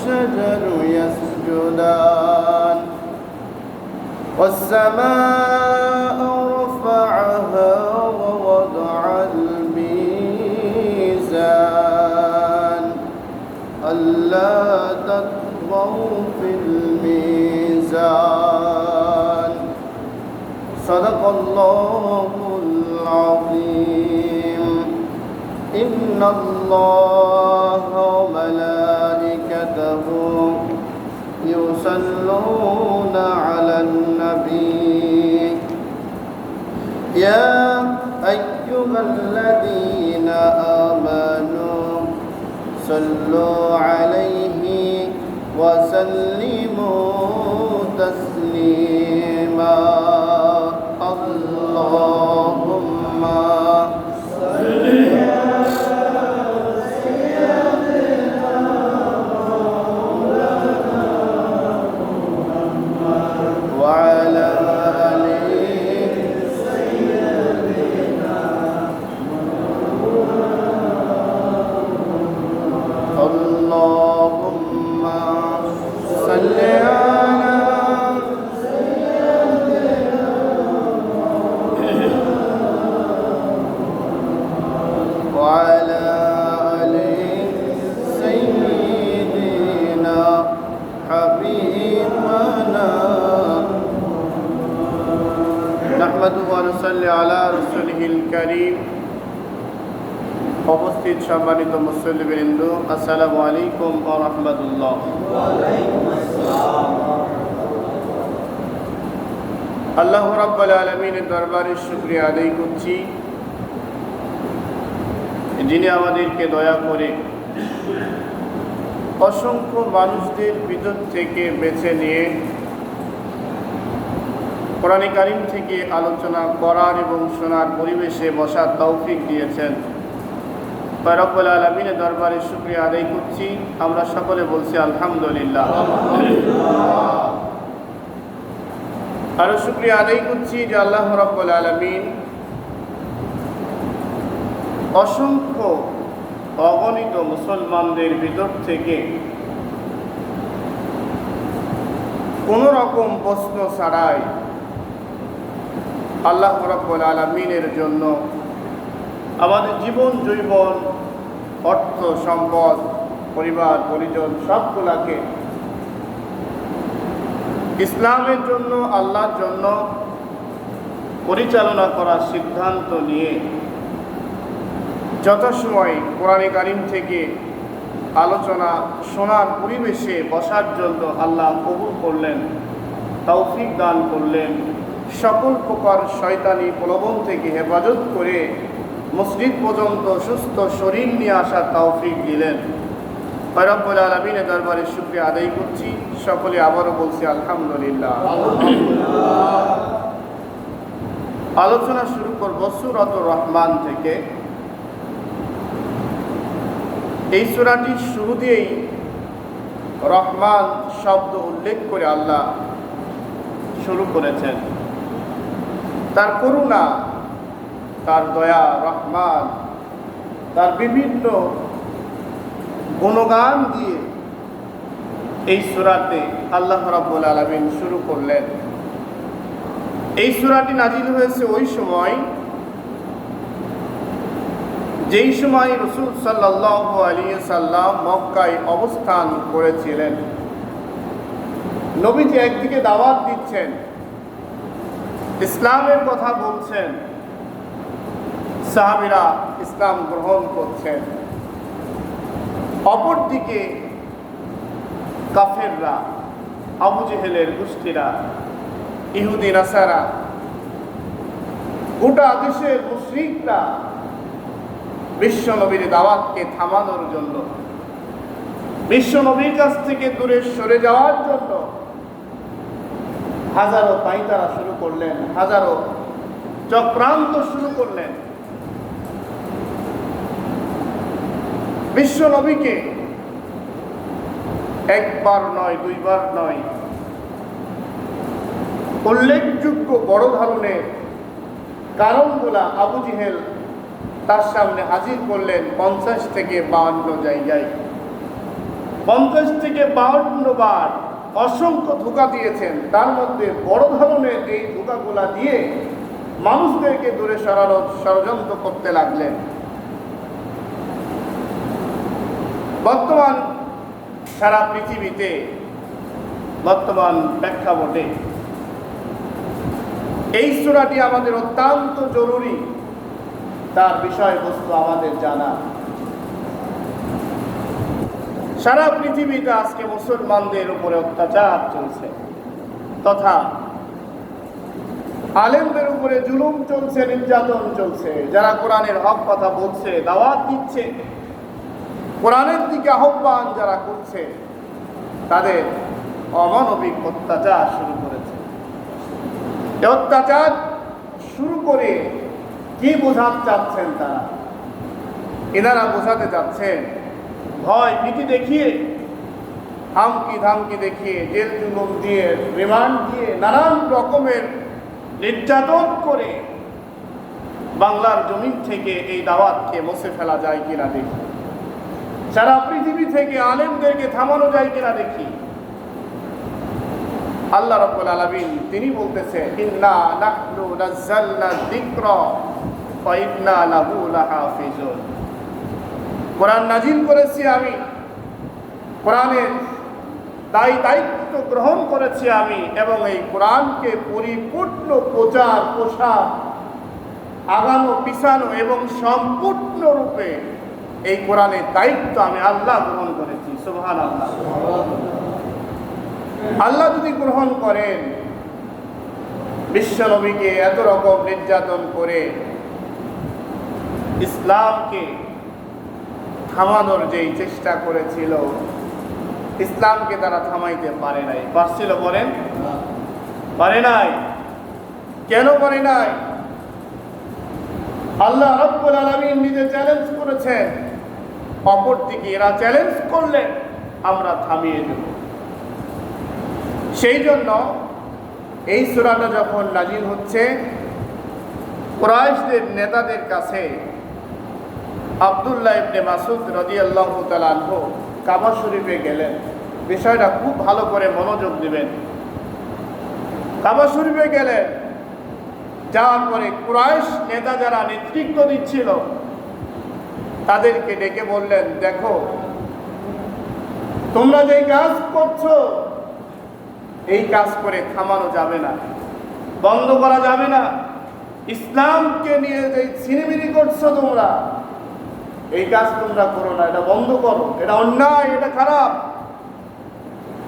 والشجر يسجدان والسماء رفعها ووضع الميزان ألا تطغوا في الميزان صدق الله العظيم إن الله وملائكته يصلون على النبي يا أيها الذين آمنوا صلوا عليه وسلموا تسليما اللهم صل وعلى آل سيدنا اللهم صل على سيدنا وعلى آل سيدنا حبيبنا نحمده ونصلي على رسوله الكريم উপস্থিত সম্মানিত মুসল্লিবৃন্দ আসসালামু আলাইকুম ওয়া রাহমাতুল্লাহ। আল্লাহ রাব্বুল আলামিনের দরবারে শুকরিয়া আদায় করছি, যিনি আমাদেরকে দয়া করে অসংখ্য মানুষদের ভিতর থেকে বেছে নিয়ে কোরআন কারীম থেকে আলোচনা করার এবং শোনার পরিবেশে বসার তৌফিক দিয়েছেন। রব্বুল আলামিনের দরবারে শুকরিয়া আদায় করছি। আমরা সকলে বলছি আলহামদুলিল্লাহ। আরো শুকরিয়া আদায় করছি যে আল্লাহ রব্বুল আলামিন অসংখ্য অগণিত মুসলমানদের ভিতর থেকে কোনো রকম প্রশ্ন ছাড়াই আল্লাহ রব্বুল আলামিনের জন্য আমাদের জীবন জৈবন অর্থ সম্পদ পরিবার পরিজন সবগুলাকে ইসলামের জন্য আল্লাহর জন্য পরিচালনা করার সিদ্ধান্ত নিয়ে যথাসময় কোরআন কারীম থেকে আলোচনা শোনার পরিবেশে বসার জন্য আল্লাহ কবুল করলেন, তৌফিক দান করলেন। সকল প্রকার শয়তানি প্রলোভন থেকে হেফাজত করে মসজিদ পর্যন্ত সুস্থ শরীর নিয়ে আসার তৌফিক দিলেন। রব্বুল আলামিনের দরবারে শুকরিয়া আদায় করছি। সকলে আবারও বলছি আলহামদুলিল্লাহ। আলোচনা শুরু করব সূরাতুর রহমান থেকে। এই সূরাটির শুরু দিয়েই রহমান শব্দ উল্লেখ করে আল্লাহ শুরু করেছেন। তার করুণা, তার দয়া, রহমান, তার বিভিন্ন গুণগান দিয়ে এই সূরাতে আল্লাহ রাব্বুল আলামিন শুরু করলেন। এই সূরাটি নাজিল হয়েছে ওই সময় যেই সময় রাসূল সাল্লাল্লাহু আলাইহি সাল্লাম মক্কায় অবস্থান করেছিলেন। নবীজি একদিকে দাওয়াত দিচ্ছেন, ইসলামের কথা বলছেন, সাহাবীরা ইসলাম গ্রহণ করছেন। অপরদিকে কাফেররা, আবু জেহেলের গোষ্ঠীরা, ইহুদি নাসারা, গোটা দেশের মুশরিকরা বিশ্ব নবীর দাওয়াতকে থামানোর জন্য, বিশ্ব নবীর কাছ থেকে দূরে সরে যাওয়ার জন্য হাজারো পাইতারা শুরু করলেন, হাজারো চক্রান্ত শুরু করলেন। বিশ্ব নবীকে একবার নয়, দুইবার নয়, উল্লেখযোগ্য বড় ধরনের কারণগুলা আবু জেহেল তার সামনে হাজির করলেন 50 থেকে 52 জায়গায়। 50 থেকে 52 বার অসংখ্য ধোঁকা দিয়েছেন। তার মধ্যে বড় ধরনের এই ধোঁকাগুলা দিয়ে মানুষদেরকে দূরে সরানোর ষড়যন্ত্র করতে লাগলেন। বর্তমান সারা পৃথিবীতে বর্তমান প্রেক্ষাপটে এই সূরাটি আমাদের অত্যন্ত জরুরি, তার বিষয়বস্তু আমাদের জানা। সারা পৃথিবীতে আজকে মুসলমানদের উপরে অত্যাচার চলছে, তথা আলেমদের উপরে জুলুম চলছে, নির্যাতন চলছে। যারা কোরআনের হক কথা বলছে, দাওয়াত দিচ্ছে, কোরআনের দিকে আহ্বান যারা করছে, তাদের অমানবিক অত্যাচার শুরু করেছে। এই অত্যাচার শুরু করে কি বোঝাতে চাচ্ছেন তারা? এনারা বোঝাতে চাচ্ছেন ভয় ভীতি দেখিয়ে, হামকি ধামকি দেখিয়ে, জেল জুলুম দিয়ে, রিমান্ড দিয়ে, নানান রকমের নির্যাতন করে বাংলার জমিন থেকে এই দাওয়াতকে মুছে ফেলা যায় কিনা দেখি, সারা পৃথিবী থেকে আলেমদেরকে থামানো যায় কিনা দেখি। আল্লাহ রাব্বুল আলামিন তিনি বলতেছেন, ইন্না নাহনু নাযালনা যিকরা ওয়া ইন্না লাহু লাহাফিজুন। কোরআন নাজিল করেছি আমি, কোরআনের দায়িত্ব গ্রহণ করেছি আমি, এবং এই কোরআনকে পরিপূর্ণ প্রচার প্রসার, আগানো পিছানো এবং সম্পূর্ণরূপে এই কোরআনের দায়িত্ব আমি আল্লাহ গ্রহণ করেছি। সুবহানাল্লাহ। আল্লাহ যদি গ্রহণ করেন, বিশ্ব নবীকে এত রকম নির্যাতন করে ইসলামকে থামানোর যেই চেষ্টা করেছিল, ইসলামকে তারা থামাইতে পারে নাই। পারছিল? বলেন, পারে নাই। কেন পারে নাই? আল্লাহ রাব্বুল আলামিন নিজে চ্যালেঞ্জ করেছেন, অপরদিকে এরা চ্যালেঞ্জ করলে আমরা থামিয়ে দেব। সেই জন্য এই সূরাটা যখন নাজিল হচ্ছে, কুরাইশদের নেতাদের কাছে আব্দুল্লাহ ইবনে মাসউদ রাদিয়াল্লাহু তাআলা আনহু কাবা শরীফে গেলেন। বিষয়টা খুব ভালো করে মনোযোগ দিবেন। কাবা শরীফে গেলেন, যাওয়ার পরে কুরাইশ নেতা যারা নেতৃত্ব দিচ্ছিল তাদেরকে ডেকে বললেন, দেখো তোমরা যে কাজ করছো, এই কাজ করে থামানো যাবে না, বন্ধ করা যাবে না। ইসলামকে নিয়ে যে ছিনিমিনি করছো তোমরা, এই কাজ তোমরা করো না, এটা বন্ধ করো, এটা অন্যায়, এটা খারাপ।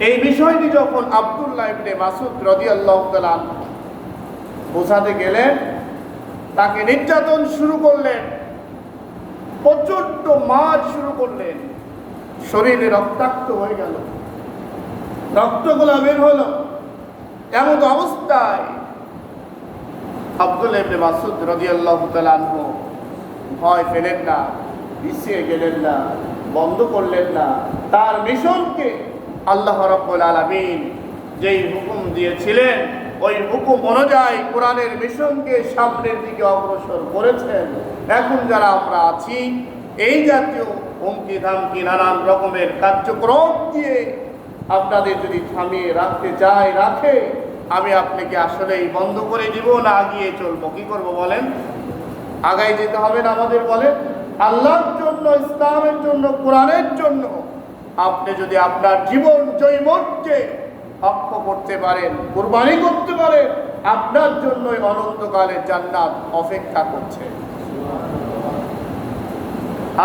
এই বিষয়টি যখন আব্দুল্লাহ ইবনে মাসউদ রাদিয়াল্লাহু তাআলা বোঝাতে গেলেন, তাকে নির্যাতন শুরু করলেন, প্রচন্ড মার শুরু করলেন। শরীরে রক্তাক্ত হয়ে গেল, রক্তগুলা বের হলো। এমন অবস্থায় আব্দুল্লাহ ইবনে মাসউদ রাদিয়াল্লাহু তাআলা আনহু ভয় পেলেন না, পিছিয়ে গেলেন না, বন্ধ করলেন না। তার মিশনকে আল্লাহ রাব্বুল আলামিন যেই হুকুম দিয়েছিলেন, ওই হুকুম অনুযায়ী কোরআনের মিশনকে সামনের দিকে অগ্রসর করেছেন। এখন যারা আমরা আছি, এই জাতীয় হুমকি ধামকি নানান রকমের কার্যক্রম দিয়ে আপনাদের যদি থামিয়ে রাখতে চায় রাখে, আমি আপনাকে আসলেই বন্ধ করে দিব না আগিয়ে চলবো? কি করব বলেন? আগাই যেতে হবে না আমাদের? বলেন, আল্লাহর জন্য, ইসলামের জন্য, কোরআনের জন্য আপনি যদি আপনার জীবন জৈবনকে অক্ষ করতে পারেন, কুরবানি করতে পারেন, আপনার জন্যই অনন্তকালের জান্নাত অপেক্ষা করছে।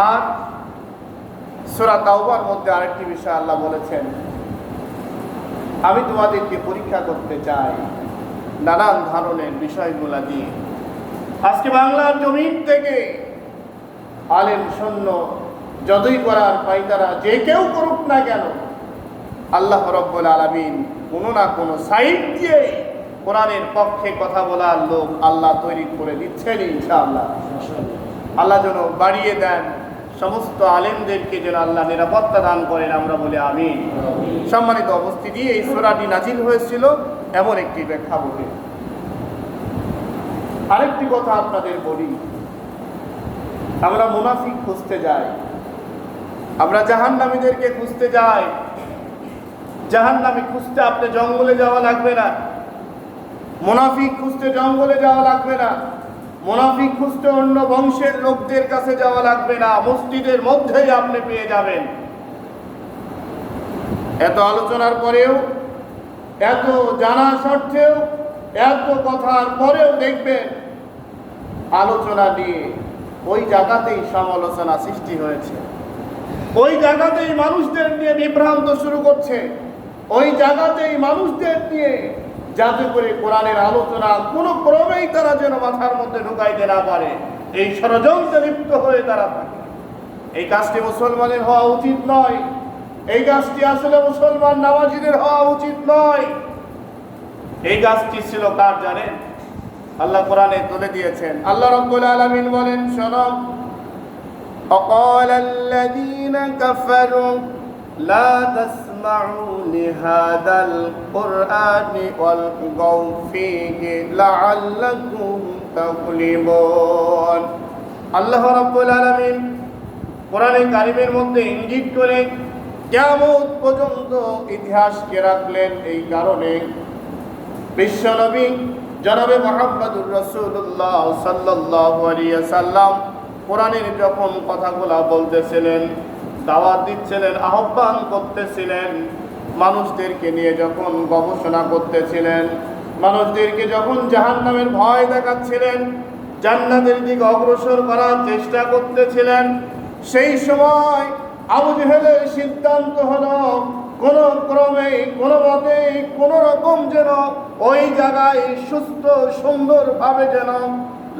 আর সূরা তাওবার মধ্যে আরেকটি বিষয় আল্লাহ বলেছেন, আমি তোমাদেরকে পরীক্ষা করতে চাই নানান ধরনের বিষয়গুলা দিয়ে। আজকে বাংলার জমিন থেকে আলেম শূন্য যতই করার পাইতারা যে কেউ করুক না কেন, আল্লাহ রাব্বুল আলামিন কোনো না কোনো সাইড দিয়ে কোরআনের পক্ষে কথা বলার লোক আল্লাহ তৈরি করে দিচ্ছেন ইনশাআল্লাহ। আল্লাহ যেন বাড়িয়ে দেন, সমস্ত আলেমদেরকে যেন আল্লাহ নিরাপত্তা দান করেন, আমরা বলি আমিন। সম্মানিত উপস্থিতি, এই সূরাটি নাজিল হয়েছিল এমন একটি প্রেক্ষাপটে। আরেকটি কথা আপনাদের বলি, আমরা মুনাফিক খুঁজতে যাই, আমরা জাহান্নামীদেরকে খুঁজতে যাই। জাহান্নামী খুঁজতে আপনি জঙ্গলে যাওয়া লাগবে না, মুনাফিক খুঁজতে জঙ্গলে যাওয়া লাগবে না, মুনাফিক খুঁজতে অন্য বংশের লোকদের কাছে যাওয়া লাগবে না, মসজিদের মধ্যেই আপনি পেয়ে যাবেন। এত আলোচনার পরেও, এত জানা সত্ত্বেও, এত কথার পরেও দেখবেন আলোচনা নিয়ে ওই জায়গাতেই সমালোচনা সৃষ্টি হয়েছে, ওই জায়গাতেই মানুষদের নিয়ে বিভ্রান্ত শুরু করছে, ওই জায়গাতেই মানুষদের নিয়ে, যাতে করে কোরআনের আলোচনা কোনো ক্রমেই তারা যেন মাথার মধ্যে ঢুকাইতে না পারে, এই ষড়যন্ত্রে লিপ্ত হয়ে তারা থাকে। এই কাজটি মুসলমানের হওয়া উচিত নয়। এই কাজটি আসলে মুসলমান নামাজিদের হওয়া উচিত নয়। এই কাজটি ছিল কার জানেন? আল্লাহ কোরআনে তুলে দিয়েছেন। আল্লাহ রাব্বুল আলামিন বলেন, শোনো, وقال الذين كفروا لا تسمعوا لهذا القرآن والغوا فيه لعلكم تغلبون। আল্লাহ রাব্বুল আলামিন কোরআনে কারিমের মধ্যে ইঙ্গিত করে কিয়ামত পর্যন্ত ইতিহাসকে রাখলেন। এই কারণে বিশ্বনবী জনাবে মুহাম্মদুর রাসূলুল্লাহ সাল্লাল্লাহু আলাইহি ওয়াসাল্লাম কোরআনের যখন কথাগুলা বলতেছিলেন, দাওয়াত দিচ্ছিলেন, আহ্বান করতেছিলেন, মানুষদেরকে নিয়ে যখন গবেষণা করতেছিলেন, মানুষদেরকে যখন জাহান্নামের ভয় দেখাচ্ছিলেন, জান্নাতের দিকে অগ্রসর করার চেষ্টা করতেছিলেন, সেই সময় আবু জেহেলের সিদ্ধান্ত হলো কোন ক্রমে, কোনো মতে, কোন রকম যেন ওই জায়গায় সুস্থ সুন্দরভাবে যেন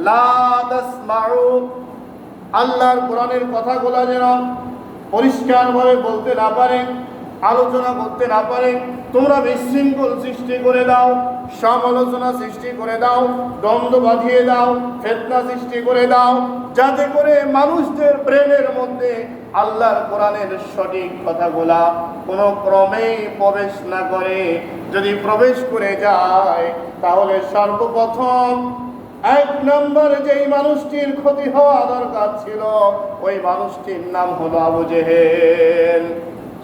লা তাসমাউ, আল্লাহর কোরআনের কথাগুলো যেন পরিষ্কারভাবে বলতে না পারে, আলোচনা করতে না পারে, তোমরা বিশৃঙ্খল সৃষ্টি করে দাও, সমালোচনা সৃষ্টি করে দাও, দ্বন্দ্ব বাঁধিয়ে দাও, ফিতনা সৃষ্টি করে দাও, যাতে করে মানুষদের ব্রেনের মধ্যে আল্লাহর কোরআনের সঠিক কথাগুলা কোনো ক্রমেই প্রবেশ না করে। যদি প্রবেশ করে যায় তাহলে সর্বপ্রথম এক নম্বরে যেই মানুষটির ক্ষতি হওয়া দরকার ছিল, ওই মানুষটির নাম হলো আবু জেহেল।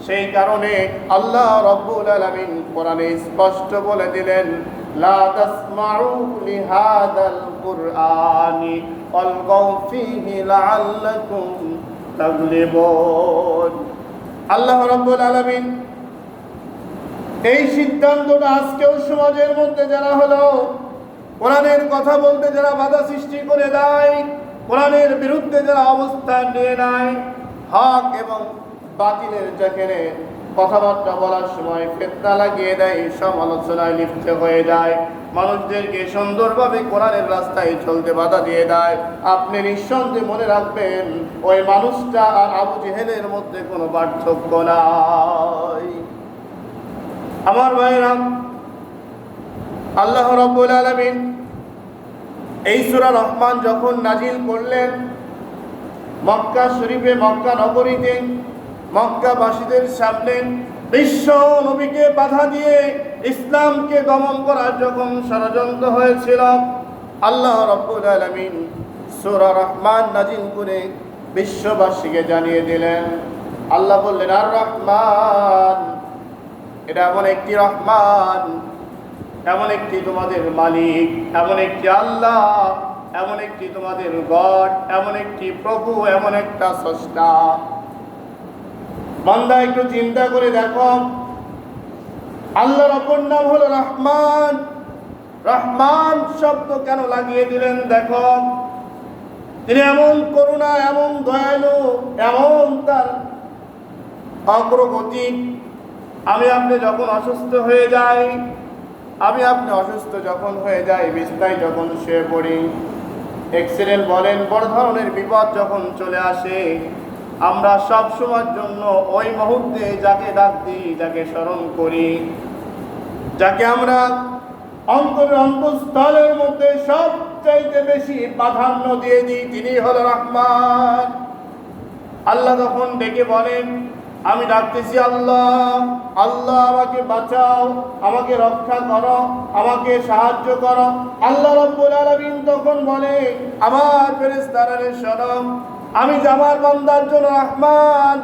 সেই কারণে আল্লাহ রাব্বুল আলামিন কোরআনে স্পষ্ট বলে দিলেন, লা তাসমাউ লিহাদাল কুরআনি ওয়ালগাউ ফীহি লাআল্লাকুম তাগলিবুন। আল্লাহ রাব্বুল আলামিন এই সিদ্ধান্তটা আজকেও সমাজের মধ্যে যারা হলো কোরআনের কথা বলতে যারা বাধা সৃষ্টি করে দেয়, কোরআনের বিরুদ্ধে যারা অবস্থান নিয়ে নেয়, হক এবং বাতিলের যেখানে কথাবার্তা বলার সময় ফিতনা লাগিয়ে দেয়, সমালোচনায় লিপ্ত হয়ে যায়, মানুষদেরকে সুন্দরভাবে কোরআনের রাস্তায় চলতে বাধা দিয়ে দেয়, আপনি নিঃসন্দেহে মনে রাখবেন ওই মানুষটা আর আবু জেহেলের মধ্যে কোনো পার্থক্য নাই। আমার ভাইরা, আল্লাহ রাব্বুল আলামিন এই সূরা রহমান যখন নাজিল করলেন, মক্কা শরীফে, মক্কা নগরীতে, মক্কাবাসীদের সামনে বিশ্ব নবীকে বাধা দিয়ে ইসলামকে দমন করার যখন ষড়যন্ত্র হয়েছিল, আল্লাহ রাব্বুল আলামিন সূরা রহমান নাজিল করে বিশ্ববাসীকে জানিয়ে দিলেন। আল্লাহ বললেন, আর রহমান, এটা এমন একটি রহমান, এমন একটি তোমাদের মালিক, এমন একটি আল্লাহ, এমন একটি তোমাদের গড, এমন একটি প্রভু, এমন একটা স্রষ্টা। বান্দা একটু চিন্তা করে দেখো, আল্লাহর অপর নাম হলো রহমান। রহমান শব্দ কেন লাগিয়ে দিলেন? দেখো, তিনি এমন করুণা, এমন দয়ালু, এমন তার অগ্রগতি। আমি আপনি যখন অসুস্থ হয়ে যাই, আমি আপনি অসুস্থ যখন হয়ে যাই, বিছানায় যখন শুয়ে পড়ি, অ্যাক্সিডেন্ট বলেন, বড় ধরনের বিপদ যখন চলে আসে, আমরা সব সময়ের জন্য ওই মুহূর্তে যাকে ডাক দিই, যাকে স্মরণ করি, যাকে আমরা অন্তরের অন্তঃস্থলের মধ্যে সবচাইতে বেশি প্রাধান্য দিয়ে দিই, তিনি হলো রহমান। আল্লাহ তখন ডেকে বলেন, আমি ডাকতেছি আল্লাহ, আল্লাহ আমাকে বাঁচাও, আমাকে রক্ষা করো, আমাকে সাহায্য করো। আল্লাহ রাব্বুল আলামিন তখন বলে, আমার ফেরেশতারা শোনো, আমি যে আমার বান্দার জন্য রহমান,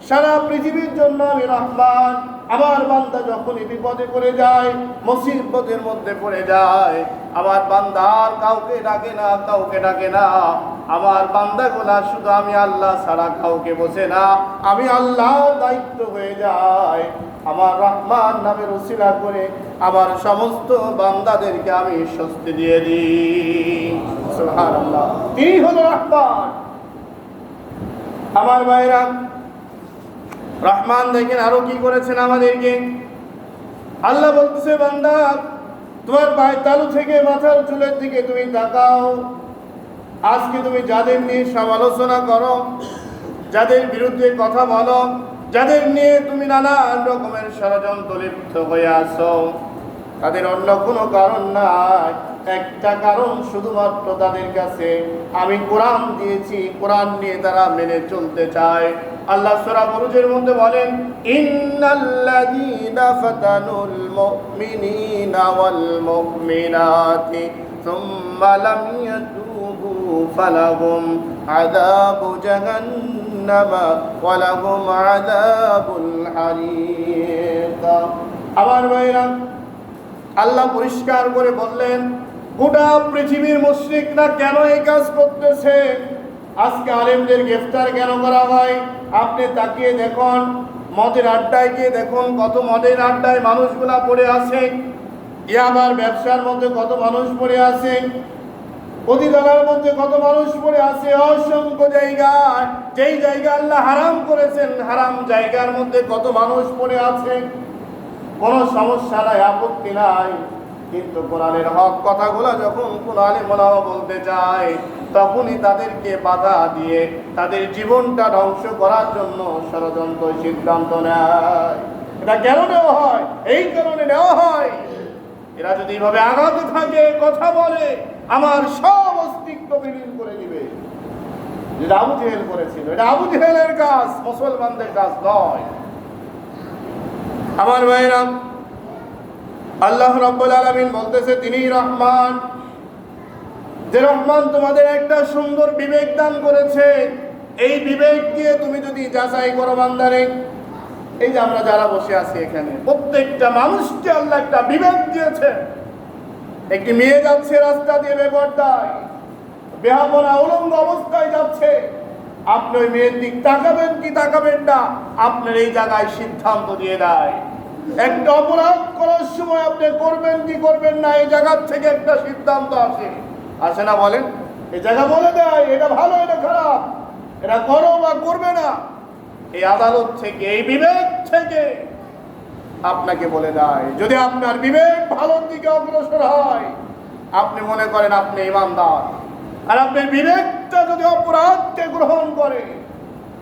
সারা পৃথিবীর জন্য আমি রহমান। আমার বান্দা যখনই বিপদে পড়ে যায়, মুসিবতের মধ্যে পড়ে যায়, আমার বান্দা আর কাউকে ডাকে না, কাউকে ডাকে না। আমার বান্দাগুলা শুধু আমি আল্লাহ ছাড়া কাউকে বোঝে না, আমি আল্লাহর দায়িত্ব হয়ে যায়। আমার রহমান নামের উসিলা করে আমার সমস্ত বান্দাদেরকে আমি স্বস্তি দিয়ে দিই। সুবহানাল্লাহ, তিনি হলো রহমান। আমার ভাইরা, রহমান দেখেন আরো কি করেছেন আমাদেরকে। আল্লাহ বলতেছে, বান্দা তোমার পায়ের তালু থেকে মাথার চুলের দিকে তুমি তাকাও। আজকে তুমি যাদের নিয়ে সমালোচনা করো, যাদের বিরুদ্ধে কথা বলো, যাদের নিয়ে তুমি নানান রকমের ষড়যন্ত্র লিপ্ত হয়ে আছো, তাদের অন্য কোনো কারণ নাই, একটা কারণ শুধুমাত্র তাদের কাছে আমি কোরআন দিয়েছি, কোরআন নিয়ে তারা মেনে চলতে চায়। আল্লাহ সূরা বুরুজের মধ্যে বলেন, ইন্নাল্লাযীনা ফাতানুল মুমিনিনা ওয়াল মুমিনাতি সুম্মা লাম ইয়াতুবু ফালাহুম আযাবু জাহান্নামা ওয়া লাহুম আযাবুল হারিক। আমার ভাইরা, আল্লাহ পরিষ্কার করে বললেন, গোটা পৃথিবীর মুশরিকরা কেন এই কাজ করতেছে, আজকে আলেমদের গ্রেফতার কেন করা হয়। আপনি তাকিয়ে দেখুন, মদের আড্ডায় গিয়ে দেখুন, কত মদের আড্ডায় মানুষগুলা পড়ে আছে। ইয়াবার ব্যবসার মধ্যে কত মানুষ পড়ে আছে, অধিকারের মধ্যে কত মানুষ পড়ে আছে। অসংখ্য জায়গায়, যেই জায়গা আল্লাহ হারাম করেছেন, হারাম জায়গার মধ্যে কত মানুষ পড়ে আছে। কোনো সমস্যা নাই, আপত্তি নাই, কিন্তু কোরআনের হক কথাগুলো যখন কোন আলেম ওলামা বলতে চায়, তখনই তাদেরকে বাধা দিয়ে তাদের জীবনটা ধ্বংস করার জন্য ষড়যন্ত্র সিদ্ধান্ত নেয়। এটা কেন নেওয়া হয়? এই কারণে নেওয়া হয়, এরা যদি এইভাবে আগাতে থাকে, কথা বলে, আমার সব অস্তিত্ব বিলীন করে দিবে। যেটা আবু জেহেল করেছিল, এটা আবু জেহেলের কাজ, মুসলমানদের কাজ নয়। আমার ভাইরা, আল্লাহ রাব্বুল আলামিন বলতেছে, তিনি রহমান। যে রহমান তোমাদের একটা সুন্দর বিবেক দান করেছে, এই বিবেক দিয়ে তুমি যদি যাচাই করো বান্দারে, এই যে আমরা যারা বসে আছি এখানে, প্রত্যেকটা মানুষকে আল্লাহ একটা বিবেক দিয়েছে। একটি মেয়ে যাচ্ছে রাস্তা দিয়ে বেপরদায়, বেহাপনা উলঙ্গ অবস্থায় যাচ্ছে, আপনি ওই মেয়ের দিক তাকাবেন কি তাকাবেন না, আপনার এই জায়গায় সিদ্ধান্ত দিয়ে দেয়। একটা অপরাধ করার সময় আপনি করবেন কি করবেন না, এই জায়গার থেকে একটা সিদ্ধান্ত আসে না, বলেন? এই জায়গা বলে দেয়, এটা ভালো, এটা খারাপ, এটা করো বা করবে না। এই আদালত থেকে, এই বিবেক থেকে আপনাকে বলে দেয়। যদি আপনার বিবেক ভালোর দিকে অগ্রসর হয়, আপনি মনে করেন আপনি ইমানদার। আর আপনার বিবেকটা যদি অপরাধকে গ্রহণ করে,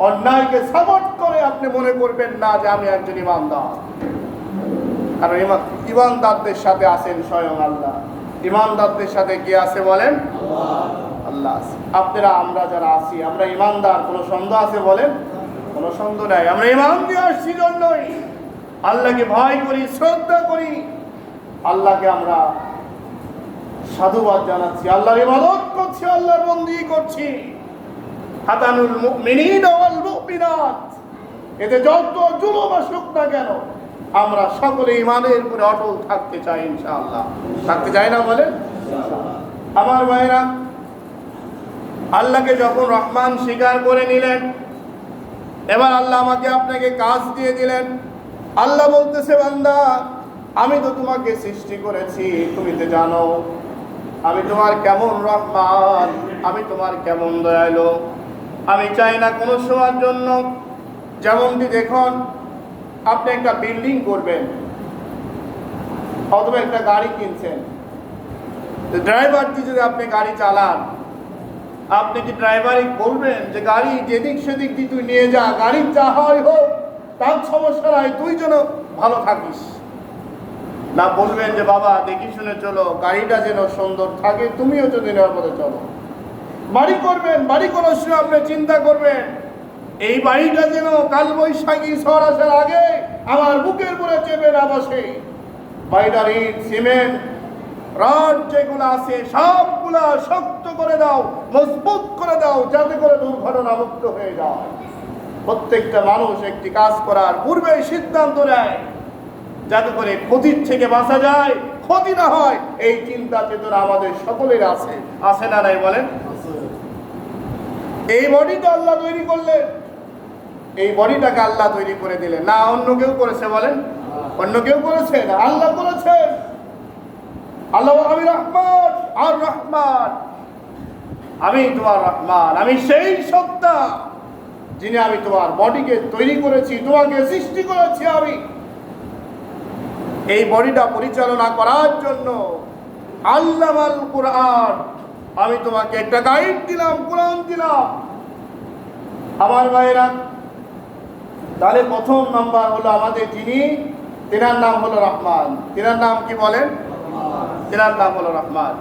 অন্যায়কে সাপোর্ট করে, আপনি মনে করবেন না যে আমি একজন ইমানদার। কারণ ইমানদারদের সাথে আছেন স্বয়ং আল্লাহ। ইমানদারদের সাথে কে আছে বলেন? আল্লাহ আছে। আপনারা, আমরা যারা আছি, আমরা ইমানদার, কোনো সন্দেহ আছে বলেন? কোনো সন্দেহ নাই। আমরা ইমান দিয়ে আসছি জন্যই, আল্লাহকে ভয় করি, শ্রদ্ধা করি, আল্লাহকে আমরা সাধুবাদ জানাচ্ছি, আল্লাহর ইবাদত করছি, আল্লাহর বন্দী করছি। হাতানুল মুমিনিনা ওয়াল মুমিনাত, এতে যত জুলুম আসুক না কেন, আমরা সকলে ইমানের উপরে অটল থাকতে চাই ইনশাআল্লাহ। থাকতে চাই না বলেন? আমার ভাইরা, আল্লাহকে যখন রহমান স্বীকার করে নিলেন, এবার আল্লাহ আমাকে আপনাকে কাজ দিয়ে দিলেন। আল্লাহ বলতেছে, বান্দা আমি তো তোমাকে সৃষ্টি করেছি, তুমি তো জানো আমি তোমার কেমন রহমান, আমি তোমার কেমন দয়ালু। আমি চাই না কোনো সময়ের জন্য, যেমনটি দেখুন, আপনি একটা বিল্ডিং করবেন অথবা একটা গাড়ি কিনছেন, ড্রাইভারটি যদি আপনি গাড়ি চালান, আপনি কি ড্রাইভারই বলবেন যে গাড়ি যেদিক সেদিক দিয়ে তুই নিয়ে যা, গাড়ির যা হয় হোক, তার সমস্যা নাই, তুই যেন ভালো থাকিস? না, বলবেন যে বাবা দেখি শুনে চলো, গাড়িটা যেন সুন্দর থাকে, তুমিও যদি নেওয়ার মতো চলো। বাড়ি করবেন, বাড়ি করার সময় আপনি চিন্তা করবেন এই বাড়িটা যেন কালবৈশাখী ঝড় আসার আগে আমার বুকের উপরে চেপে না বসে। বাড়িটার ইট, সিমেন্ট, রড যেগুলো আছে সবগুলা শক্ত করে দাও, মজবুত করে দাও, যাতে করে দুর্ঘটনা মুক্ত হয়ে যায়। প্রত্যেকটা মানুষ একটি কাজ করার পূর্বে সিদ্ধান্ত নেয় যাতে করে ক্ষতির থেকে বাঁচা যায়, ক্ষতি না হয়, এই চিন্তা চেতনা আমাদের সকলের আছে। আছে না নাই বলেন? এই বডিটা আল্লাহ তৈরি করলেন, এই বডিটাকে আল্লাহ তৈরি করে দিলেন। না অন্য কেউ করেছে? বলেন, অন্য কেউ করেছে? না, আল্লাহ করেছেন। আল্লাহ আমি রহমান আর রহমান, আমি তোমার রহমান, আমি সেই সত্তা যিনি আমি তোমার বডিকে তৈরি করেছি, তোমাকে সৃষ্টি করেছি। আমি এই বডিটা পরিচালনা করার জন্য আল্লামাল কোরআন, আমি তোমাকে একটা গাইড দিলাম, কোরআন দিলাম। আমার ভাইরা, তাহলে প্রথম নাম্বার হলো আমাদের যিনি, তিনার নাম হলো রহমান। তিনার নাম কি বলেন? তিনার নাম হলো রহমান।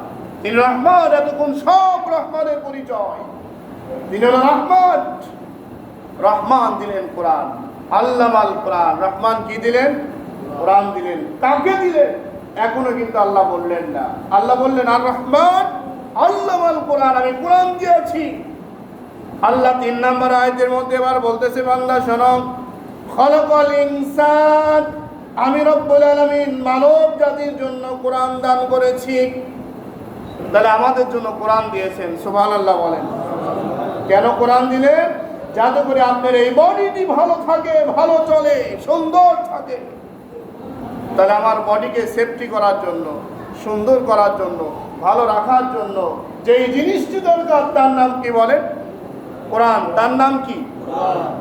তিনি রহমান, এতক্ষণ সব রহমানের পরিচয়। তিনি হলো রহমান। রহমান দিলেন কোরআন, আল্লামাল কোরআন। রহমান কি দিলেন? কোরআন দিলেন। কাকে দিলেন? এখনো কিন্তু আল্লাহ বললেন না। আল্লাহ বললেন আর রহমান আল্লামাল কোরআন, আমি কোরআন দিয়েছি। আল্লাহ 3 নম্বর আয়াতের মধ্যে এবার বলতেছে, বান্দা শোনো, খলাকাল ইনসান, আমি রব্বুল আলামিন মানব জাতির জন্য কোরআন দান করেছি। তাহলে আমাদের জন্য কোরআন দিয়েছেন। সুবহানাল্লাহ বলেন। কেন কোরআন দিলেন? যাতে করে আপনার এই বডিটি ভালো থাকে, ভালো চলে, সুন্দর থাকে। তাহলে আমার বডিকে সেফটি করার জন্য, সুন্দর করার জন্য, ভালো রাখার জন্য যেই জিনিসটি দরকার তার নাম কি বলেন? কোরআন। তার নাম কি?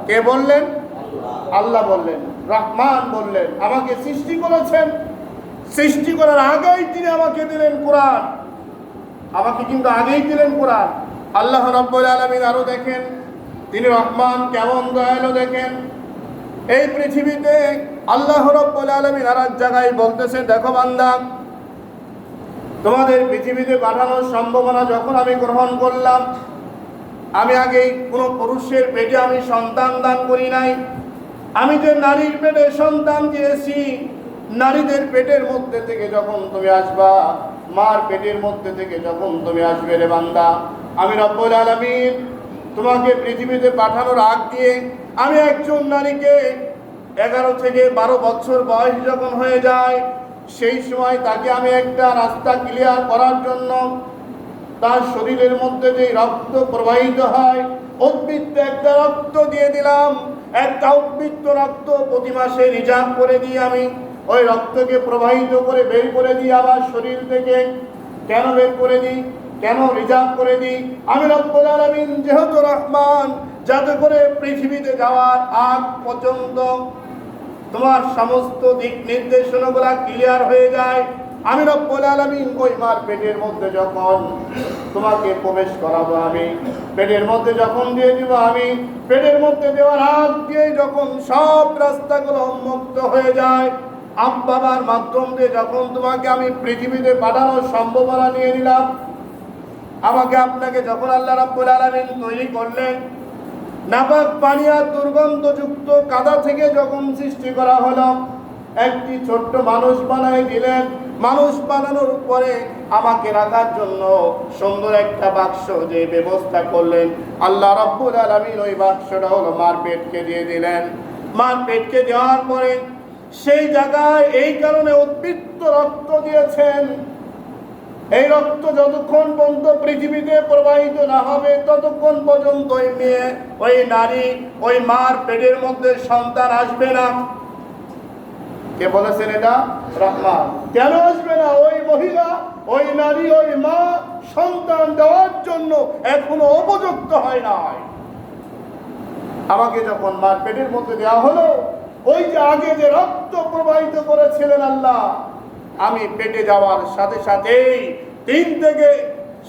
কে বললেন? আল্লাহ বললেন। রহমান বললেন, আমাকে সৃষ্টি করেছেন। সৃষ্টি করার আগেই তিনি আমাকে দিলেন কোরআন। আমাকে কিন্তু আগেই দিলেন কোরআন। আল্লাহ রাব্বুল আলামিন আরো দেখেন তিনি রহমান কেমন দয়ালু। দেখেন এই পৃথিবীতে আল্লাহ রাব্বুল আলামিন আর এক জায়গায় বলতেছে, দেখো বান্দা, তোমাদের পৃথিবীতে পাঠানোর সম্ভাবনা যখন আমি গ্রহণ করলাম, আমি আগে কোনো পুরুষের পেটে আমি সন্তান দান করি নাই। আমি যে নারীর পেটে সন্তান দিয়েছি, নারীদের পেটের মধ্যে থেকে যখন তুমি আসবা, মার পেটের মধ্যে থেকে যখন তুমি আসবে রে বান্দা, আমি রব্বুল আলামিন তোমাকে পৃথিবীতে পাঠানোর আগ দিয়ে আমি একজন নারীকে 11 থেকে 12 বছর বয়স যখন হয়ে যায়, সেই সময় তাকে আমি একটা রাস্তা ক্লিয়ার করার জন্য তার শরীরের মধ্যে যে রক্ত প্রবাহিত হয়, উদ্বৃত্ত একটা রক্ত দিয়ে দিলাম। একটা উদ্বৃত্ত রক্ত প্রতি মাসে রিজার্ভ করে দিই আমি। ওই রক্তকে প্রবাহিত করে বের করে দিই আবার শরীর থেকে। কেন বের করে দিই? কেন রিজার্ভ করে দিই? আমি রব্বুল আলামিন যেহেতু রহমান, যাতে করে পৃথিবীতে যাওয়ার আগ পর্যন্ত তোমার সমস্ত দিক নির্দেশনাগুলো ক্লিয়ার হয়ে যায়। আমি রব্বুল আলামিন ওই মার পেটের মধ্যে যখন তোমাকে প্রবেশ করাবো, আমি পেটের মধ্যে যখন দিয়ে দিব, আমি পেটের মধ্যে দেওয়ার আগ দিয়ে যখন সব রাস্তাগুলো উন্মুক্ত হয়ে যায়, বাবার মাধ্যম দিয়ে যখন তোমাকে আমি পৃথিবীতে পাঠানোর সম্ভাবনা নিয়ে নিলাম, আমাকে আপনাকে যখন আল্লাহ রাব্বুল আলামিন তৈরি করলেন, নাপাক পানি আর দুর্গন্ধযুক্ত কাদা থেকে যখন সৃষ্টি করা হলো, একটি ছোট্ট মানুষ বানাই দিলেন। মানুষ বানানোর পরে আমাকে রাখার জন্য সুন্দর একটা বাক্স যে ব্যবস্থা করলেন আল্লাহ রাব্বুল আলামিন, ওই বাক্সটা হলো মার পেটকে দিয়ে দিলেন। মার পেটকে দেওয়ার পরে সেই জায়গায় এই কারণে উদ্বৃত্ত রক্ত দিয়েছেন। এই রক্ত যতক্ষণ পর্যন্ত পৃথিবীতে প্রবাহিত না হবে, ততক্ষণ পর্যন্ত ওই মেয়ে, ওই নারী, ওই মার পেটের মধ্যে সন্তান আসবে না। কে বলেছেন এটা? রহমান। কেন আসবে না? ওই মহিলা, ওই নারী, ওই মা সন্তান দেওয়ার জন্য এখনো উপযুক্ত হয় নাই। আমাকে যখন মার পেটের মধ্যে দেওয়া হলো, ওই যে আগে যে রক্ত প্রবাহিত করেছিলেন আল্লাহ, আমি পেটে যাওয়ার সাথে সাথেই 3 থেকে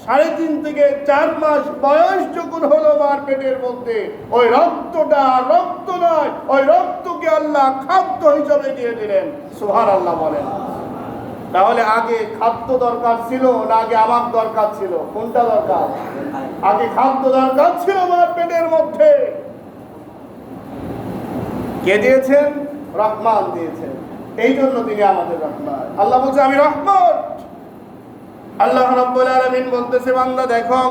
3.5 থেকে 4 মাস বয়স যখন হলো মার পেটের মধ্যে, ওই রক্তটা রক্ত নয়, ওই রক্তকে আল্লাহ খাদ্য হিসাবে দিয়ে দিলেন। সুবহানাল্লাহ বলেন। তাহলে আগে খাদ্য দরকার ছিল না আগে আমার দরকার ছিল? কোনটা দরকার? আগে খাদ্য দরকার ছিল মার পেটের মধ্যে। কে দিয়েছেন? রহমান দিয়েছেন। এই জন্য তিনি আমাদের রহমান। আল্লাহ বলছে আমি রহমান। আল্লাহ রাব্বুল আলামিন বলতেছে, বান্দা দেখো,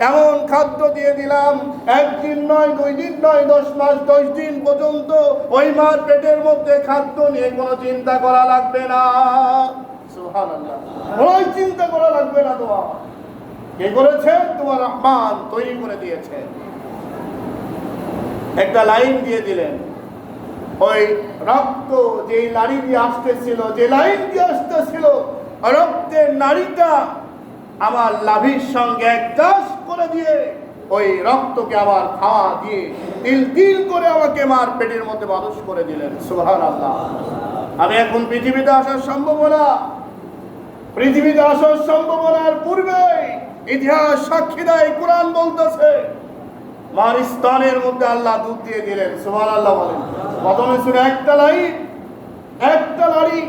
এমন খাদ্য দিয়ে দিলাম, একদিন নয়, 2 দিন নয়, 10 মাস 10 দিন পর্যন্ত ওই মার পেটের মধ্যে খাদ্য নিয়ে কোনো চিন্তা করা লাগবে না। সুবহানাল্লাহ, কোনো চিন্তা করা লাগবে না। তোমার কে করেছে? তোমার রহমান তৈরি করে দিয়েছে। একটা লাইন দিয়ে দিলেন, ওই রক্ত যে নাড়ি দিয়ে আসতেছিল, যে লাইন দিয়ে আসতেছিল, রক্তের নাড়িটা আমার লাভির সঙ্গে একদাস করে দিয়ে ওই রক্তকে আমার খাওয়া দিয়ে তিল তিল করে আমাকে মার পেটের মধ্যে মানুষ করে দিলেন। সুবহানাল্লাহ। আমি এখন পৃথিবীতে আসার সম্ভাবনা, পৃথিবীতে আসার সম্ভাবনার পূর্বে ইতিহাস সাক্ষী দেয়, কোরআন বলতেছে মার স্তনের মধ্যে আল্লাহ দুধ দিয়ে দিলেন। সুবহানাল্লাহ বলেন। প্রথমে শুনে একটা লাইন, একটা নারী,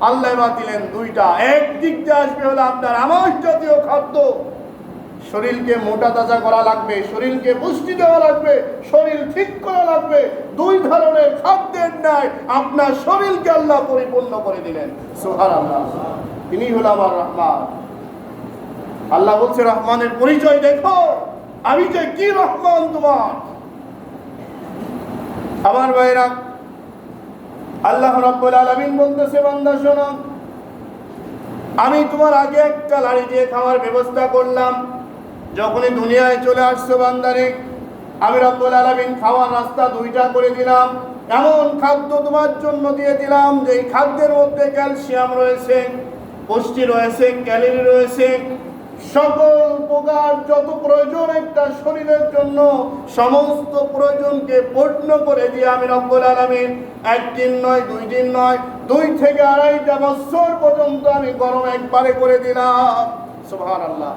আল্লাহ এবার দিলেন দুইটা। একদিক দিয়ে আসবে হলো আপনার আমিষ জাতীয় খাদ্য, শরীরকে মোটা তাজা করা লাগবে, শরীরকে পুষ্টি দেওয়া লাগবে, শরীর ঠিক করা লাগবে। দুই ধরনের খাদ্যের ন্যায় আপনার শরীরকে আল্লাহ পরিপূর্ণ করে দিলেন। সুবহানাল্লাহ। তিনি হলো আমার রহমান। আল্লাহ বলছে রহমানের পরিচয় দেখো, আমি যে কি রহমান তোমার। আমার ভাইরা, আল্লাহ রাব্বুল আলামিন বলতেছে বান্দা শোনো, আমি তোমার আগে একটা লাড়ি দিয়ে খাওয়ার ব্যবস্থা করলাম। যখনই দুনিয়ায় চলে আসছো বান্দারে, আমি রাব্বুল আলামিন খাওয়ার রাস্তা দুইটা করে দিলাম। এমন খাদ্য তোমার জন্য দিয়ে দিলাম যেই খাদ্যের মধ্যে ক্যালসিয়াম রয়েছে, পুষ্টি রয়েছে, ক্যালোরি রয়েছে, সকল প্রকার যত প্রয়োজন একটা শরীরের জন্য সমস্ত প্রয়োজনকে পূর্ণ করে দিয়ে আমি রব্বুল আলামিন একদিন নয়, 2 দিন নয়, 2 থেকে 2.5 বছর পর্যন্ত আমি গরম একবারে করে দিলাম। সুবহানাল্লাহ।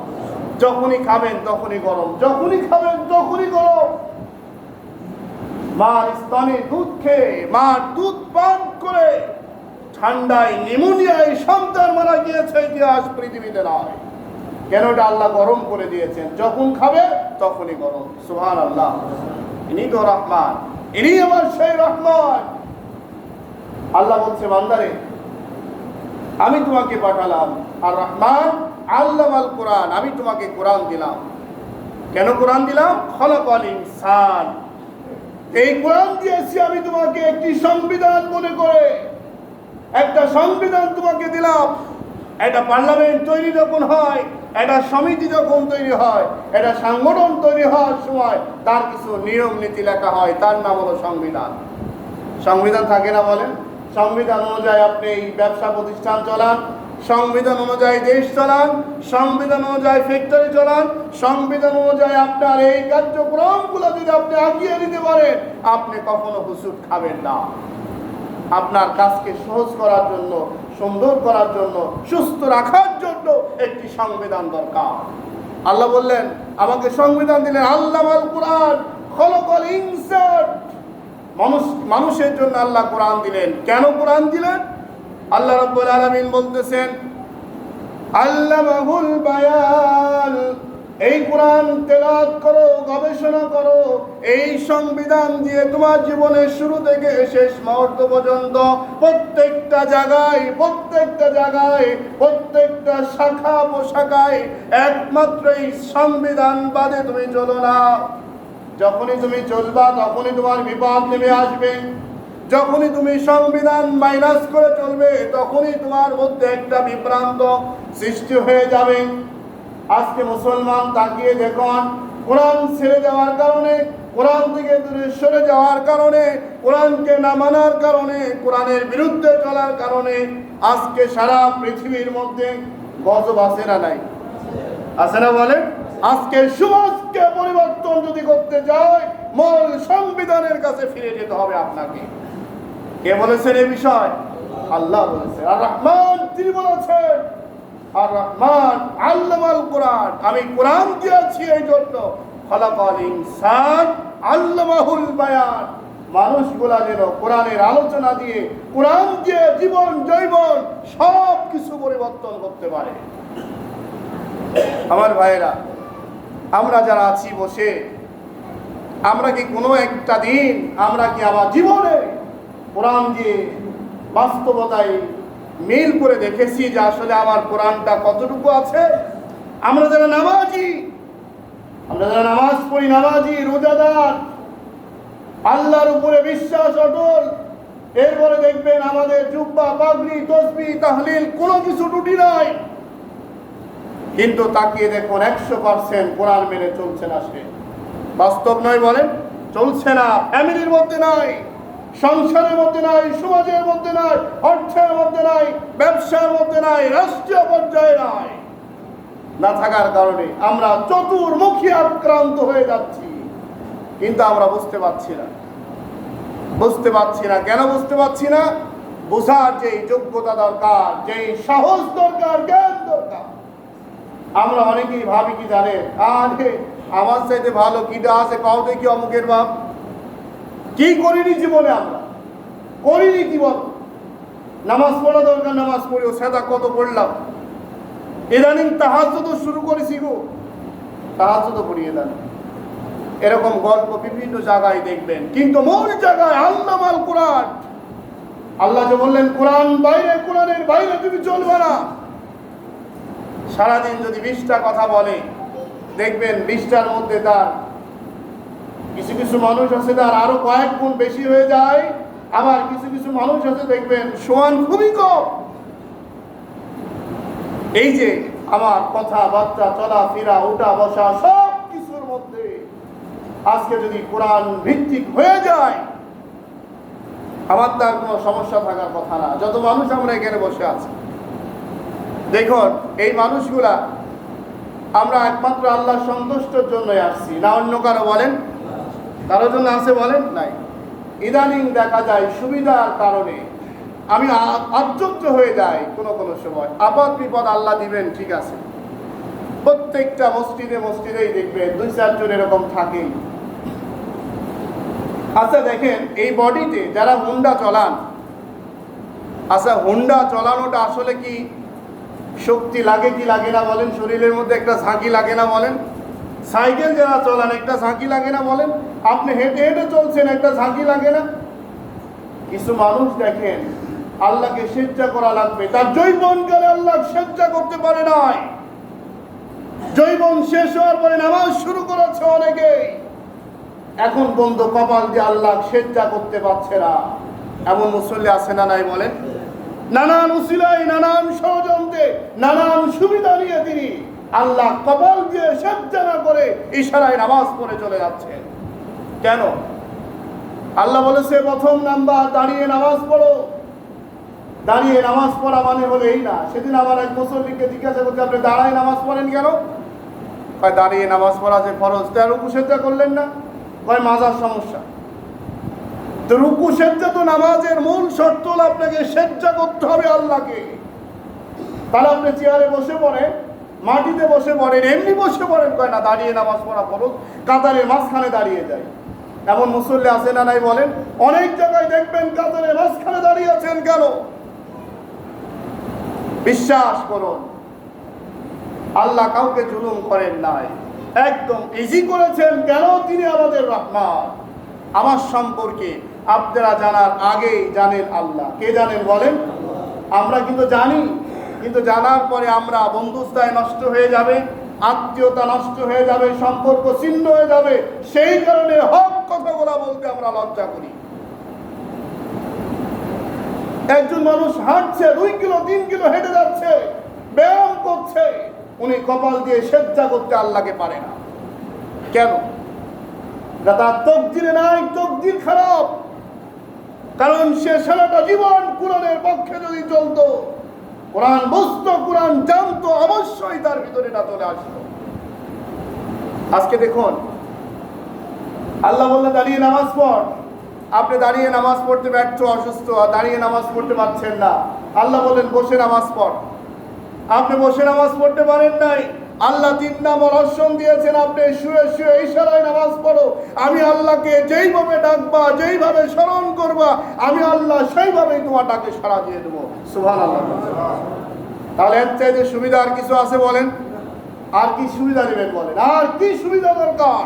যখনই খাবেন তখনই গরম, যখনই খাবেন তখনই গরম। মার স্তনে দুধ খেয়ে, মার দুধ পান করে ঠান্ডায় নিউমোনিয়ায় সন্তান মারা গিয়েছে, ইতিহাস পৃথিবীতে নয়। কেন? এটা আল্লাহ গরম করে দিয়েছেন, যখন খাবে তখনই গরম। সুবহানাল্লাহ। ইনি তো রহমান, ইনি আমার সেই রহমান। আল্লাহ বলছে বান্দারে আমি তোমাকে পাঠালাম, আর রহমান আল্লামাল কোরআন, আমি তোমাকে কোরআন দিলাম। কেন কোরআন দিলাম? খলাকাল ইনসান, এই কোরআন দিয়েছি আমি তোমাকে একটি সংবিধান মনে করে, একটা সংবিধান তোমাকে দিলাম। একটা পার্লামেন্ট তৈরি যখন হয়, একটা সমিতি যখন তৈরি হয়, একটা সংগঠন তৈরি হওয়ার সময় তার কিছু নিয়ম নীতি লেখা হয়, তার নাম হলো সংবিধান। সংবিধান থাকে না বলেন? সংবিধান অনুযায়ী আপনি এই ব্যবসা প্রতিষ্ঠান চালান, সংবিধান অনুযায়ী দেশ চালান, সংবিধান অনুযায়ী ফ্যাক্টরি চালান, সংবিধান অনুযায়ী আপনার এই কার্যক্রমগুলো যদি আপনি আগিয়ে নিতে পারেন, আপনি কখনো হুসুট খাবেন না। আপনার কাজকে সহজ করার জন্য, সুন্দর করার জন্য, সুস্থ রাখার জন্য একটি সংবিধান দরকার। আল্লাহ বললেন আমাকে সংবিধান দিলেন, আল্লামাল কোরআন খলাকাল ইনসান। মানুষের জন্য আল্লাহ কোরআন দিলেন। কেন কোরআন দিলেন? আল্লাহ রাব্বুল আলামিন বলতেছেন আল্লামাহুল বায়ান, এই কোরআন তেলাওয়াত করো, গবেষণা করো, এই সংবিধান দিয়ে তোমার জীবনের শুরু থেকে শেষ মুহূর্ত পর্যন্ত প্রত্যেকটা জায়গায়, প্রত্যেকটা জায়গায়, প্রত্যেকটা শাখা প্রশাখায় একমাত্র এই সংবিধান বাদে তুমি চলো না। যখনই তুমি চলবা তখনই তোমার বিপদ নেমে আসবে। যখনই তুমি সংবিধান মাইনাস করে চলবে তখনই তোমার মধ্যে একটা বিভ্রান্ত সৃষ্টি হয়ে যাবে। আজকে মুসলমান তাকিয়ে দেখুন, কোরআন ছেড়ে যাওয়ার কারণে, কোরআন থেকে দূরে সরে যাওয়ার কারণে, কোরআনকে না মানার কারণে, কোরআনের বিরুদ্ধে চলার কারণে আজকে সারা পৃথিবীর মধ্যে গজব আছে না নাই? আছে না বলে? আজকে সমাজকে পরিবর্তন যদি করতে যায়, মূল সংবিধানের কাছে ফিরে যেতে হবে আপনাকে। কে বলেছেন এই বিষয়? আল্লাহ বলেছেন। আর রহমান তিনি বলেছেন, আর রহমান আল্লামাল কোরআন, আমি কোরআন দিয়েছি এই জন্য খলাকাল ইনসান আল্লামাহুল বায়ান, মানুষগুলা যেন কোরআনের আলোচনা দিয়ে, কোরআন দিয়ে জীবন জৈবন সব কিছু পরিবর্তন করতে পারে। আমার ভাইয়েরা, আমরা যারা আছি বসে, আমরা কি কোনো একটা দিন আমরা কি আমার জীবনে কোরআন দিয়ে বাস্তবতায় মিল করে দেখেছি যে আসলে আমার কোরআনটা কতটুকু আছে? আমরা যারা নামাজি, আমরা যারা নামাজ পড়ি, নামাজি, রোজাদার, আল্লাহর উপরে বিশ্বাস অটল, এরপরে দেখবেন আমাদের জুব্বা, পাগড়ি, তসবিহ, তাহলিল কোনো কিছু ত্রুটি নাই, কিন্তু তাকিয়ে দেখুন 100% কোরআন মেনে চলছে না। সে বাস্তব নয় বলেন? চলছে না। ফ্যামিলির মধ্যে নাই, সংসারের মধ্যে নাই, সমাজের মধ্যে নাই, অর্থের মধ্যে নাই, ব্যবসার মধ্যে নাই, রাষ্ট্রীয় পর্যায়ে নাই। না থাকার কারণে আমরা চতুর্মুখী আক্রান্ত হয়ে যাচ্ছি, কিন্তু আমরা বুঝতে পারছি না। কেন বুঝতে পারছি না? বোঝার যে যোগ্যতা দরকার, যে সাহস দরকার, জ্ঞান দরকার। আমরা অনেকেই ভাবি কি জানেন, আরে আমার চাইতে ভালো কিটা আছে, কাউ দেখি অমুকের বাপ। কি করিনি জীবনে? আমরা করিনি কি বল? নামাজ পড়া দরকার, নামাজ পড়িও, সেটা কত পড়লাম। ইদানিং তাহাজ্জুদ শুরু করেছি গো, তাহাজ্জুদ পড়িয়ে দেন। এরকম গল্প বিভিন্ন জায়গায় দেখবেন, কিন্তু মূল জায়গায় আল্লাহ মাল কোরআন। আল্লাহ যে বললেন কোরআন বাইরে, কোরআনের বাইরে তুমি চলবে না। সারাদিন যদি 20টা কথা বলে, দেখবেন 20টার মধ্যে তার কিছু কিছু মানুষ আছে তার আরো কয়েক গুণ বেশি হয়ে যায়, আবার কিছু কিছু মানুষ আছে দেখবেন সমান খুবই কম। এই যে আমার কথাবার্তা, চলাফেরা, ওঠা বসা সব কিছুর মধ্যে আজকে যদি কোরআন ভিত্তিক হয়ে যায়, আমার তার কোনো সমস্যা থাকার কথা না। যত মানুষ আমরা এখানে বসে আছি, দেখুন এই মানুষগুলা আমরা একমাত্র আল্লাহ সন্তুষ্টর জন্যই আসছি, না অন্য কারো বলেন? কারোর জন্য আছে বলেন? নাই। ইদানিং দেখা যায় সুবিধার কারণে আমি আশ্চর্য হয়ে যাই কোনো সময়। আপদ বিপদ আল্লাহ দিবেন, ঠিক আছে, প্রত্যেকটা মসজিদেই দেখবেন 2-4 জন এরকম থাকেই। আচ্ছা দেখেন, এই বডিতে যারা হুন্ডা চলান, আচ্ছা হুন্ডা চলানোটা আসলে কি শক্তি লাগে কি লাগে না বলেন? শরীরের মধ্যে একটা ঝাঁকি লাগে না বলেন? সাইকেল যারা চলান একটা ঝাঁকি লাগে না বলেন? আপনি হেঁটে হেঁটে চলছেন, একটা ঝাঁকি লাগে না? কিছু মানুষ দেখেন আল্লাহকে সেজদা করা লাগবে, তার যৌবনকালে আল্লাহ সেজদা করতে পারে নাই, যৌবন শেষ হওয়ার পরে নামাজ শুরু করেছে অনেকে, এখন বন্ধ কপাল দিয়ে আল্লাহ সেজদা করতে পারছে না। এমন মুসল্লি আছে না নাই বলেন? নানান উসিলায়, নানান ষড়যন্ত্রে, নানান সুবিধা নিয়ে তিনি আল্লাহ কপাল দিয়ে সেজদা না করে ইশারায় নামাজ পড়ে চলে যাচ্ছেন। কেন? আল্লাহ বলেছে প্রথম নাম্বার দাঁড়িয়ে নামাজ পড়ো। দাঁড়িয়ে নামাজ পড়া মানে হলো এই না। সেদিন আমার এক মুসল্লিকে জিজ্ঞাসা করতে, আপনি দাঁড়ায় নামাজ পড়েন কেন? কয় দাঁড়িয়ে নামাজ পড়া যে ফরজ, তাই রুকু সেজদা করলেন না? কয় মাজার সমস্যা। তো রুকু সেজদা তো নামাজের মূল শর্ত, আপনাকে সেজদা করতে হবে আল্লাহকে। তাহলে আপনি চেয়ারে বসে পড়েন, মাটিতে বসে পড়েন, এমনি বসে পড়েন? কয় না, দাঁড়িয়ে নামাজ পড়া ফরজ, কাতারের মাঝখানে দাঁড়িয়ে যায়। এমন মুসল্লি আছে না নাই বলেন? অনেক জায়গায় দেখবেন কাতারের মাঝখানে দাঁড়িয়ে আছেন। কেন? বিশ্বাস করুন, আল্লাহ কাউকে জুলুম করেন নাই, একদম ইজি করেছেন। কেন? তিনি আমাদের রহমান। আমার সম্পর্কে আপনারা জানার আগেই জানেন আল্লাহ। কে জানেন বলেন? আমরা কিন্তু জানি, কিন্তু জানার পরে আমরা বন্ধুত্বায় নষ্ট হয়ে যাবে, আত্মীয়তা নষ্ট হয়ে যাবে, সম্পর্ক ছিন্ন হয়ে যাবে। সেই কারণে হক কথাগুলো বলতে আমরা লজ্জা করি। একজন মানুষ হাঁটছে, 2 কিলো 3 কিলো হেঁটে যাচ্ছে, ব্যায়াম করছে, উনি কপাল দিয়ে সেজদা করতে আল্লাহকে পারে না। কেন? তার তকদিরে নাই, তকদির খারাপ। কারণ সে সারাটা জীবন কোরআনের পক্ষে যদি চলতো, কোরআন বুঝতো, কোরআন জানতো, অবশ্যই তার ভিতরে এটা চলে আসতো। আজকে দেখুন আল্লাহ বললে দাঁড়িয়ে নামাজ পড়, আপনি দাঁড়িয়ে নামাজ পড়তে ব্যর্থ, অসুস্থ, দাঁড়িয়ে নামাজ পড়তে পারছেন না। আল্লাহ বলেন বসে নামাজ পড়, আপনি বসে নামাজ পড়তে পারেন নাই। আল্লাহ 3 নম্বর অপশন দিয়েছেন, আপনি শুয়ে শুয়ে ইশারায় নামাজ পড়ো। আমি আল্লাহকে যেইভাবে ডাকবা, যেইভাবে স্মরণ করবা, আমি আল্লাহ সেইভাবেই তোমার ডাকে সাড়া দিয়ে দেবো। সুবহানাল্লাহ। তাহলে এর চাইতে সুবিধা আর কিছু আছে বলেন? আর কি সুবিধা নেবেন বলেন? আর কি সুবিধা দরকার?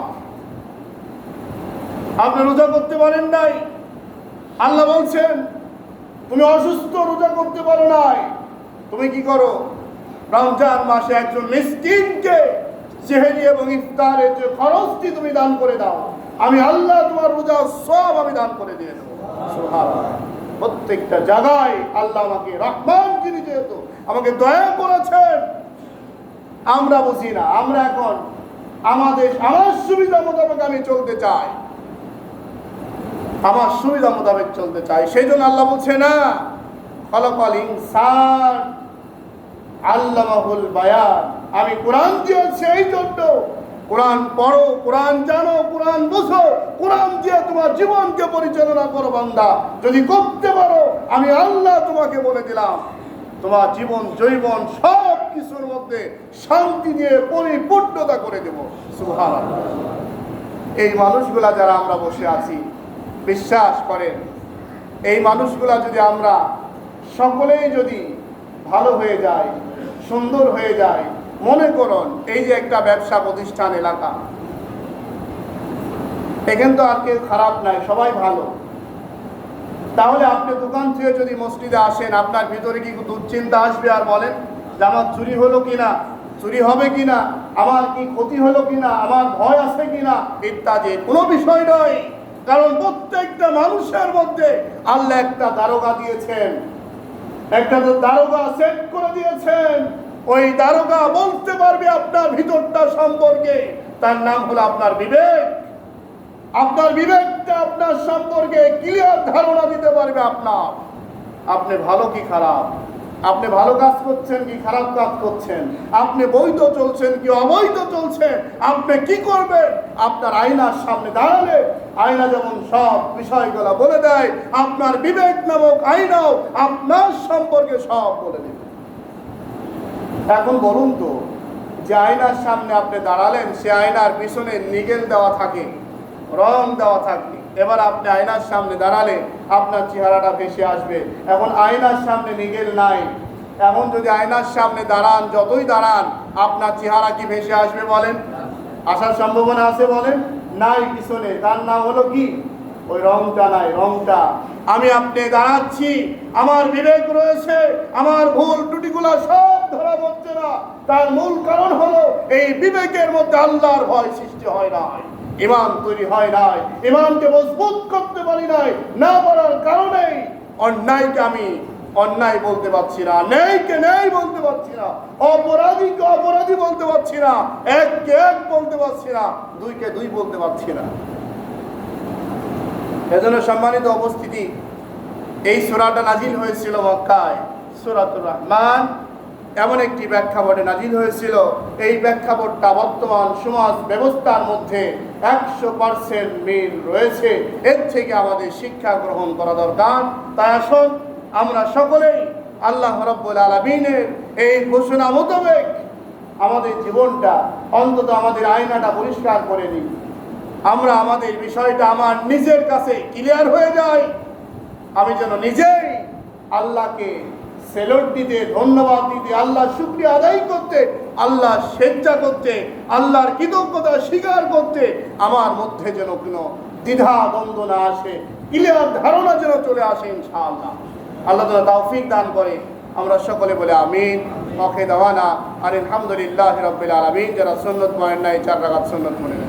আপনি রোজা করতে পারেন নাই, আল্লাহ বলছেন তুমি অসুস্থ, রোজা করতে পারো নাই, তুমি কি করো? রমজান মাসে একজন মিসকিনকে সেহরি এবং ইফতারের যে খরচটি তুমি দান করে দাও, আমি আল্লাহ তোমার রোজা সব আমি দান করে দিয়ে দেবো। সুবহানাল্লাহ। প্রত্যেকটা জায়গায় আল্লাহ আমাকে রহমান, যিনি যেহেতু আমাকে দয়া করেছেন, আমরা বুঝি না। আমরা এখন আমার সুবিধা মোতাবেক আমি চলতে চাই, আমার সুবিধা মোতাবেক চলতে চাই। সেই জন্য আল্লাহ বলছে না, খলাকাল ইনসান আল্লামাহুল বায়ান। আমি কোরআন দিয়েছি এই জন্য, কোরআন পড়ো, কোরআন জানো, কোরআন বুঝো, কোরআন দিয়ে তোমার জীবনকে পরিচালনা করো বান্দা। যদি করতে পারো, আমি আল্লাহ তোমাকে বলে দিলাম, তোমার জীবন জৈবন সব কিছুর মধ্যে শান্তি দিয়ে পরিপূর্ণতা করে দেব। সুবহানাল্লাহ। এই মানুষগুলা যারা আমরা বসে আছি, বিশ্বাস করেন, এই মানুষগুলা যদি আমরা সকলেই যদি ভালো হয়ে যায়, সুন্দর হয়ে যায়, মনে করুন এই যে একটা ব্যবসা প্রতিষ্ঠান এলাকা, এখানে তো আর কেউ খারাপ নাই, সবাই ভালো। তাহলে আপনি দোকান থেকে যদি মসজিদে আসেন, আপনার ভিতরে কি দুশ্চিন্তা আসবে আর বলেন যে আমার চুরি হলো কিনা, চুরি হবে কিনা, আমার কি ক্ষতি হলো কিনা, আমার ভয় আছে কিনা ইত্যাদি? কোনো বিষয় নয়। কারণ প্রত্যেকটা মানুষের মধ্যে আল্লাহ একটা দারোগা দিয়েছেন, একটা দারোগা সেট করে দিয়েছেন। ওই দারোগা বলতে পারবে আপনার ভিতরটা সম্পর্কে, তার নাম হলো আপনার বিবেক। আপনার বিবেকটা আপনার সম্পর্কে ক্লিয়ার ধারণা দিতে পারবে আপনি ভালো কি খারাপ, আপনি ভালো কাজ করছেন কি খারাপ কাজ করছেন, আপনি বৈধ চলছেন কি অবৈধ চলছেন, আপনি কি করবেন। আপনার আয়নার সামনে দাঁড়ালে আয়না যেমন সব বিষয়গুলো বলে দেয়, আপনার বিবেক নামক আয়নাও আপনার সম্পর্কে সব বলে দেবে। এখন বলুন তো, যে আয়নার সামনে আপনি দাঁড়ালেন, সে আয়নার পিছনে নিগেল দেওয়া থাকে, রং দেওয়া থাকে। এবার আপনি আয়নার সামনে দাঁড়ালে আপনার চেহারাটা ভেসে আসবে। এখন আয়নার সামনে নিগেল নাই, এখন যদি আয়নার সামনে দাঁড়ান, যতই দাঁড়ান, আপনার চেহারা কি ভেসে আসবে বলেন? আসার সম্ভাবনা আছে বলেন? নাই পিছনে। তার নাম হলো কি? ওই রংটা নাই, রংটা। আমি আপনি দাঁড়াচ্ছি, আমার বিবেক রয়েছে, আমার ভুল ত্রুটিগুলো সব ধরা পড়ছে না। তার মূল কারণ হলো এই বিবেকের মধ্যে আল্লাহর ভয় সৃষ্টি হয় নাই, ঈমান তৈরি হয় নাই, ঈমানকে মজবুত করতে পারি নাই। না পারার কারণেই অন্যায়কে আমি অন্যায় বলতে পারছি না, ন্যায়কে ন্যায় বলতে পারছি না, অপরাধীকে অপরাধী বলতে পারছি না, এককে এক বলতে পারছি না, দুইকে দুই বলতে পারছি না। এজন্য সম্মানিত উপস্থিতি, এই সূরাটা নাজিল হয়েছিল মক্কায়, সূরাতুর রহমান। এমন একটি প্রেক্ষাপটে নাজিল হয়েছিল, এই প্রেক্ষাপটটা বর্তমান সমাজ ব্যবস্থার মধ্যে 100% মিল রয়েছে। এর থেকে আমাদের শিক্ষা গ্রহণ করা দরকার। তাই আসুন আমরা সকলেই আল্লাহ রাব্বুল আলামিনের এই ঘোষণা মোতাবেক আমাদের জীবনটা, অন্তত আমাদের আয়নাটা পরিষ্কার করে নিই। আমরা আমাদের বিষয়টা আমার নিজের কাছে ক্লিয়ার হয়ে যায়, আমি যেন নিজেই আল্লাহকে সেলুট দিতে, ধন্যবাদ দিতে, আল্লাহর শুকরিয়া আদায় করতে, আল্লাহর সেজদা করতে, আল্লাহর কৃতজ্ঞতা স্বীকার করতে আমার মধ্যে যেন কোনো দ্বিধা দ্বন্দ্ব না আসে, ক্লিয়ার ধারণা যেন চলে আসে ইনশাআল্লাহ। আল্লাহ তাআলা তৌফিক দান করে। আমরা সকলে বলে আমিন। ওয়াখির দাওয়ানা আলহামদুলিল্লাহি রাব্বিল আলামিন। যারা সুন্নাত পড়েন নাই, 4 রাকাত সুন্নাত পড়েন।